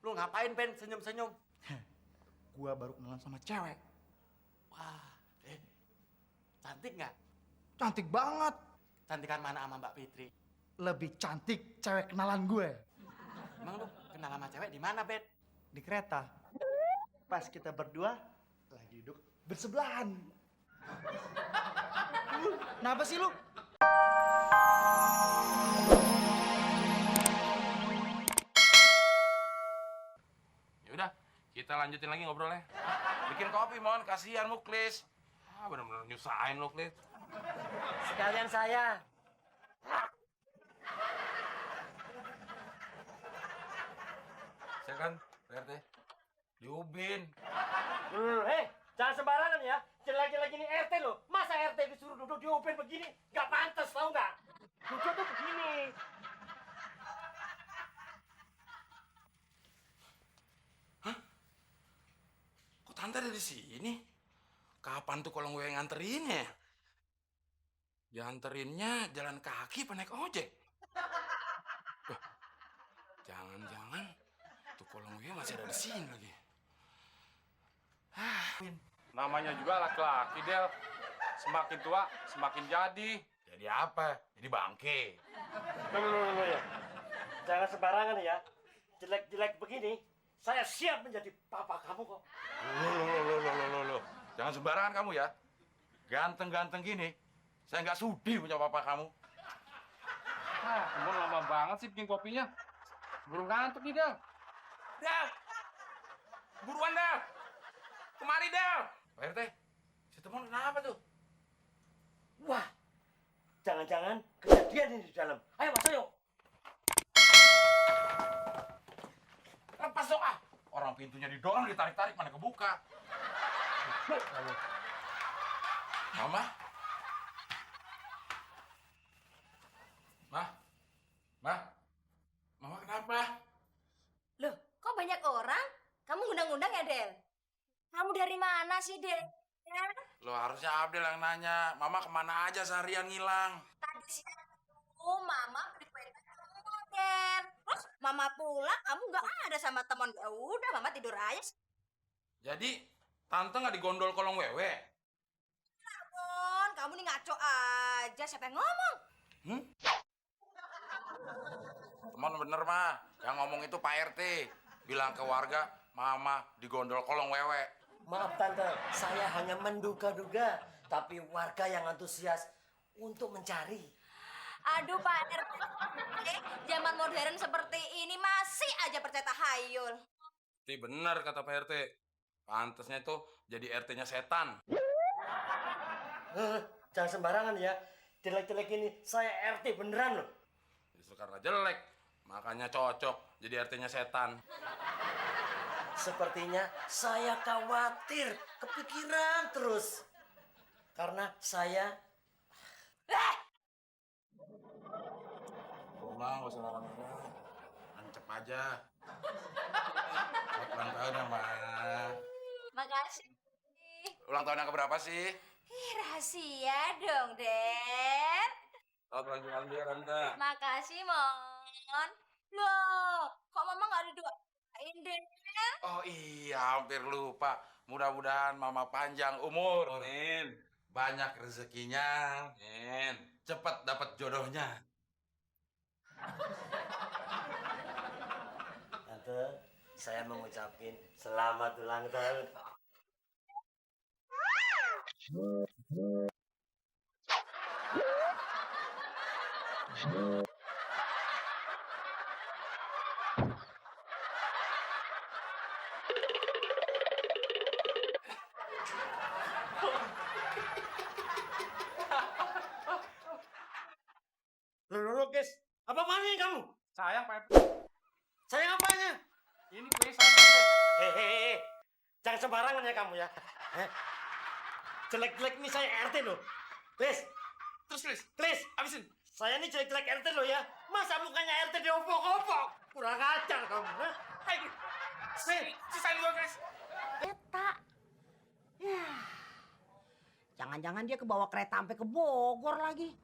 Lu ngapain, Ben, senyum-senyum? Gua baru kenalan sama cewek. Wah, cantik nggak? Cantik banget. Cantikan mana sama Mbak Fitri? Lebih cantik cewek kenalan gue. Emang lu kenal sama cewek di mana, Ben? Di kereta. Pas kita berdua lagi duduk bersebelahan. Kenapa sih lu? Ya udah, kita lanjutin lagi ngobrolnya. Bikin kopi, Mon. Kasihan Muklis. Bener-bener nyusahin lu, Klis. Sekalian saya. Saya kan, RT. Diubin. Jangan sembarangan ya. Jelek-jelek ini RT loh. Masa RT disuruh duduk di ubin begini? Gak pantas, tau nggak? Duduk tuh begini. Kok tante ada di sini? Kapan tuh kalau gue nganterin ya? Dianterinnya jalan kaki apa naik ojek? Wah, jangan-jangan tuh kolong gue masih ada di sini lagi. Namanya juga laki-laki, Del. Semakin tua, semakin jadi. Jadi apa? Jadi bangke. Loh ya. Jangan sembarangan ya. Jelek-jelek begini, saya siap menjadi papa kamu kok. Loh. Jangan sembarangan kamu ya. Ganteng-ganteng gini, saya nggak sudi punya papa kamu. Kamu lama banget sih bikin kopinya. Belum ngantuk nih, Del. Del! Buruan, Del! Kemari, Del! Pak RT, si Temon kenapa tuh? Wah, jangan-jangan kejadian ini di dalam. Ayo masuk yuk. Lepas dong, ah! Orang pintunya didorong, ditarik-tarik, mana kebuka. Mama? Mama kenapa? Loh, kok banyak orang? Kamu ngundang-undang ya, Del? Kamu dari mana sih, Del? Ya? Lo harusnya Abdel yang nanya, Mama kemana aja seharian ngilang? Tadi siang Mama beli kue sama Del. Terus Mama pulang, kamu nggak ada sama teman. Ya udah, Mama tidur aja. Jadi, Tante nggak digondol kolong wewe? Telepon, kamu nih ngaco aja. Siapa yang ngomong? Teman bener, mah. Yang ngomong itu Pak RT. Bilang ke warga, Mama digondol kolong wewe. Maaf Tante, saya hanya menduga-duga. Tapi warga yang antusias untuk mencari. Aduh, Pak RT. Zaman modern seperti ini masih aja percaya tahayul. Itu bener kata Pak RT. Pantasnya itu jadi RT-nya setan. Jangan sembarangan ya. Jelek-jelek ini saya RT beneran loh. Justru karena jelek, makanya cocok jadi RT-nya setan. Sepertinya saya khawatir, kepikiran terus. Karena saya... Mama, nggak usah marah-marah. Ancep aja. Selamat ulang tahun ya, Ma. Makasih. Ulang tahun yang keberapa sih? Ih, rahasia dong, Den. Selamat ulang tahun dia, Tante. Makasih, Mon. Loh, kok Mama nggak didoain, Den? Oh iya, hampir lupa. Mudah-mudahan Mama panjang umur. Amin. Banyak rezekinya. Amin. Cepat dapat jodohnya. Tante, saya mengucapkan selamat ulang tahun. Loh, guys. Apa apanya kamu? Sayang, Pak RT. Saya apanya? Ini kue sayang, Pak RT. Hehehe. Jangan sembarangan ya kamu ya. Jelek-jelek ini saya RT loh. Klis. Terus, Lis. Klis. Habisin. Saya ini jelek-jelek RT loh ya. Masa mukanya RT diopok-opok? Kurang ajar kamu. Ayo, sisain gua, Klis. Eta. Ya. Jangan-jangan dia kebawa kereta sampai ke Bogor lagi.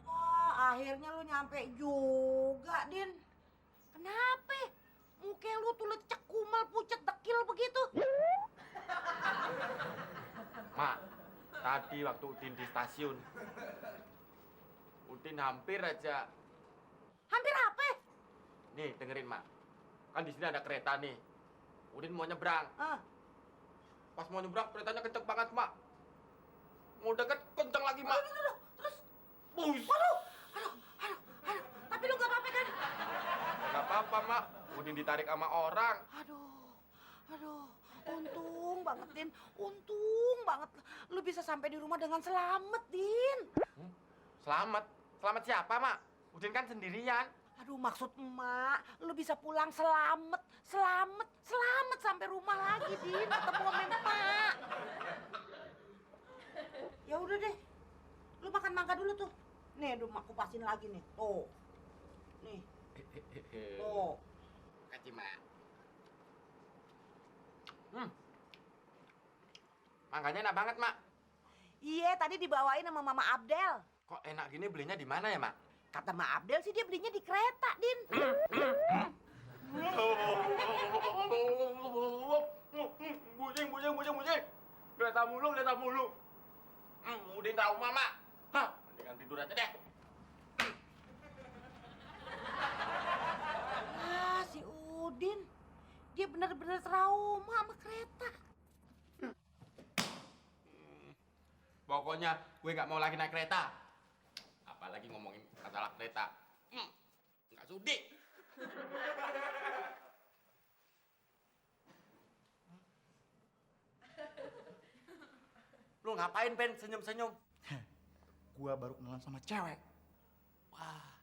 Wah, akhirnya lu nyampe juga, Din. Kenapa? Muka lu tuh lecek, kumal, pucet, dekil begitu. Mak, tadi waktu Udin di stasiun, Udin hampir aja. Hampir apa? Nih, dengerin, Mak. Kan di sini ada kereta nih. Udin mau nyebrang. Ah, Pas mau nyebrang, keretanya kenceng banget, Mak. Mau deket, kenceng lagi, Mak. terus, Bus. aduh. Tapi lu gak apa-apa kan? Gak apa-apa, Mak. Udin ditarik sama orang. Aduh, untung banget, Din. Untung banget. Lu bisa sampai di rumah dengan selamat, Din. Selamat. Selamat siapa, Mak? Udin kan sendirian. Aduh, maksud emak, lu bisa pulang selamat sampai rumah lagi, Din. Ketemu sama emak. Ya udah deh, lu makan mangga dulu tuh. Nih, emak kupasin lagi nih. Tuh, nih, tuh. Kasih, Mak. Mangganya enak banget, Mak. Iya, tadi dibawain sama Mama Abdel. Kok enak gini belinya di mana ya, Mak? Kata Mama Abdel sih dia belinya di kereta, Din. Bujing. Kereta mulu. Udin trauma, Mak. Hah, mendingan tidur aja deh. Ah, si Udin. Dia bener-bener trauma sama kereta. Pokoknya gue nggak mau lagi naik kereta. Apalagi ngomongin masalah kereta. Nggak sudi. Lu ngapain, Ben? Senyum-senyum. Gua baru kenalan sama cewek. Wah,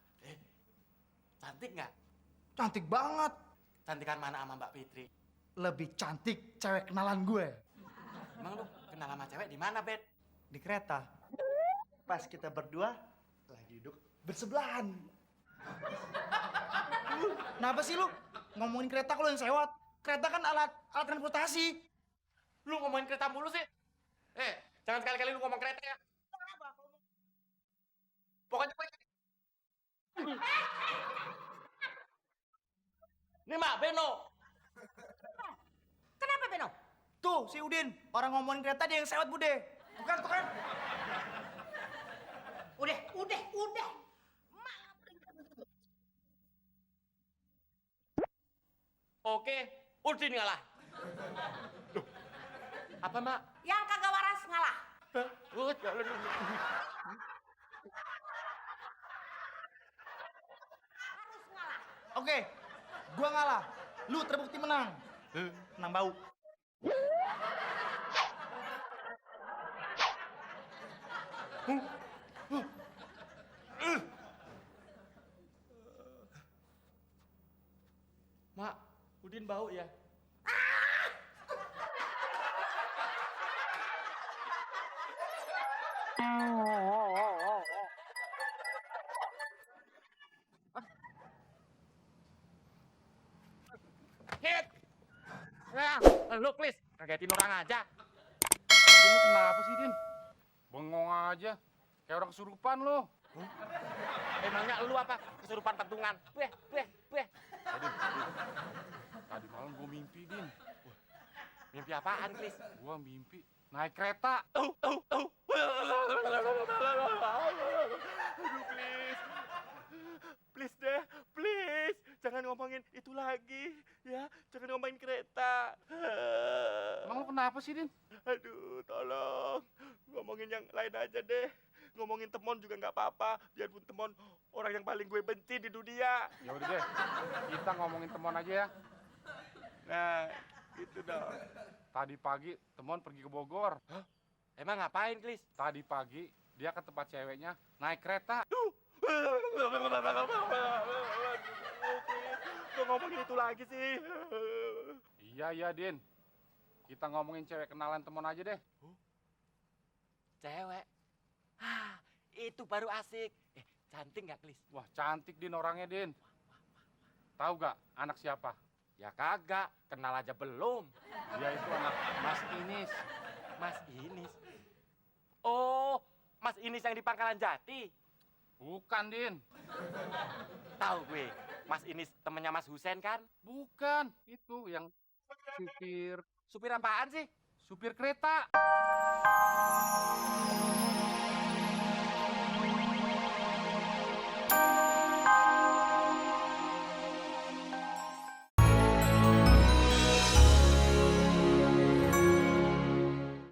cantik nggak? Cantik banget. Cantikan mana sama Mbak Fitri? Lebih cantik cewek kenalan gue. Emang lu kenal sama cewek di mana, Ben? Di kereta. Pas kita berdua lagi duduk bersebelahan. Kenapa sih lu ngomongin kereta kalau yang sewot? Kereta kan alat transportasi. Lu ngomongin kereta mulu sih. Jangan sekali-kali lu ngomong kereta ya. Pokoknya gue... Ini Mak, Beno. Kenapa, Beno? Tuh si Udin, orang ngomongin kereta dia yang sewot bude. Bukan tuh kan? Udah. Oke, Udin ngalah. Loh, apa, Mak? Yang kagak waras ngalah. Jalan. Harus ngalah. Oke, gua ngalah. Lu terbukti menang. Menang bau. Mak, Udin bau ya? Hit! Ya, lu please, kagetin orang aja. Din, lu kenapa sih, Din? Bengong aja. Kayak orang kesurupan lo. Emangnya lu apa? Kesurupan patungan. Bueh. Tadi malam gue mimpi, Din. Mimpi apaan, please? Gue mimpi naik kereta. Aduh, please, jangan ngomongin itu lagi, ya, jangan ngomongin kereta. Emang lu kenapa sih, Din? Aduh, tolong, ngomongin yang lain aja deh. Ngomongin Temon juga nggak apa-apa, biarpun Temon orang yang paling gue benci di dunia. Ya udah deh, kita ngomongin Temon aja ya. Nah, gitu dong. Tadi pagi Temon pergi ke Bogor. Emang ngapain, Klis? Tadi pagi dia ke tempat ceweknya naik kereta. Kok ngomongin itu lagi sih? Iya, Din. Kita ngomongin cewek kenalan Temon aja deh. Cewek? Itu baru asik. Cantik nggak, Klis? Wah, cantik Din orangnya, Din. Tahu gak anak siapa? Ya kagak, kenal aja belum. Dia itu anak Mas Inis. Mas Inis. Oh, Mas Inis yang di Pangkalan Jati. Bukan, Din. Tahu gue. Mas ini temennya Mas Husen kan? Bukan, itu yang supir Supir apaan sih? supir kereta.